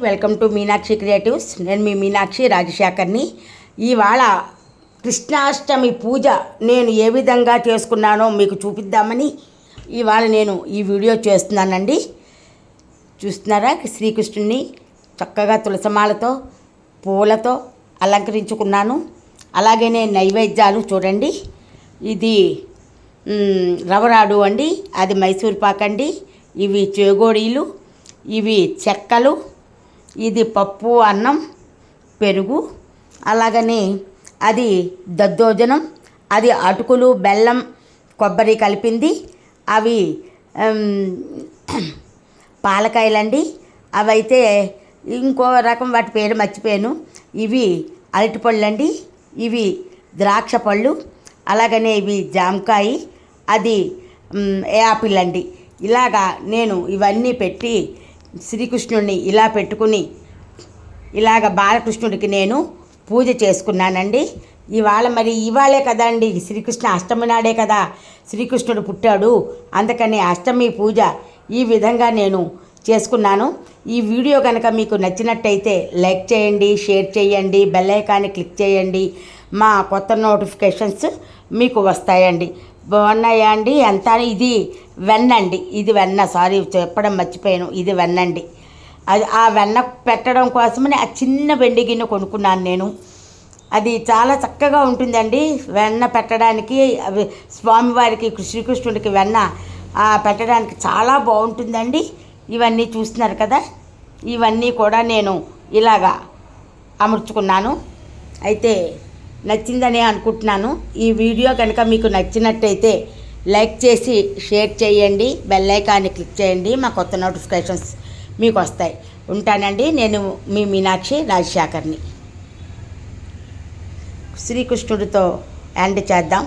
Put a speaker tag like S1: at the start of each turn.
S1: Welcome to Meenakshi creatives. నేను మీ మీనాక్షి రాజశేఖర్ని. ఇవాళ కృష్ణాష్టమి పూజ నేను ఏ విధంగా చేసుకున్నానో మీకు చూపిద్దామని ఇవాళ నేను ఈ వీడియో చేస్తున్నానండి. చూస్తున్నారా, శ్రీకృష్ణుని చక్కగా తులసమాలతో పూలతో అలంకరించుకున్నాను. అలాగనే నైవేద్యాలు చూడండి. ఇది రవరాడు అండి, అది మైసూర్ పాక్ అండి, ఇవి చేగోడీలు, ఇవి చెక్కలు, ఇది పప్పు అన్నం పెరుగు, అలాగని అది దద్దోజనం, అది అటుకులు బెల్లం కొబ్బరి కలిపింది, అవి పాలకాయలండి, అవైతే ఇంకో రకం వాటి పేరు మర్చిపోయాను. ఇవి అరటిపళ్ళు అండి, ఇవి ద్రాక్ష పళ్ళు, అలాగనే ఇవి జామకాయ, అది యాపిల్ అండి. ఇలాగా నేను ఇవన్నీ పెట్టి శ్రీకృష్ణుడిని ఇలా పెట్టుకుని ఇలాగ బాలకృష్ణుడికి నేను పూజ చేసుకున్నానండి. ఇవాళే కదా అండి శ్రీకృష్ణ అష్టమి నాడే కదా శ్రీకృష్ణుడు పుట్టాడు. అందుకని అష్టమి పూజ ఈ విధంగా నేను చేసుకున్నాను. ఈ వీడియో కనుక మీకు నచ్చినట్టయితే లైక్ చేయండి, షేర్ చేయండి, బెల్ ఐకాన్ని క్లిక్ చేయండి. మా కొత్త నోటిఫికేషన్స్ మీకు వస్తాయండి. బాగున్నాయా అండి? ఎంత ఇది వెన్నండి, ఇది వెన్న, సారీ చెప్పడం మర్చిపోయాను, ఇది వెన్నండి. అది ఆ వెన్న పెట్టడం కోసమని ఆ చిన్న వెండి గిన్నె కొనుక్కున్నాను నేను. అది చాలా చక్కగా ఉంటుందండి వెన్న పెట్టడానికి. స్వామివారికి శ్రీకృష్ణుడికి వెన్న పెట్టడానికి చాలా బాగుంటుందండి. ఇవన్నీ చూస్తున్నారు కదా, ఇవన్నీ కూడా నేను ఇలాగా అమర్చుకున్నాను. అయితే నచ్చిందని అనుకుంటున్నాను. ఈ వీడియో కనుక మీకు నచ్చినట్టయితే లైక్ చేసి షేర్ చేయండి, బెల్ ఐకాన్ని క్లిక్ చేయండి. మా కొత్త నోటిఫికేషన్స్ మీకు వస్తాయి. ఉంటానండి. నేను మీ మీనాక్షి రాజశేఖర్ని. శ్రీకృష్ణుడితో ఎండ్ చేద్దాం.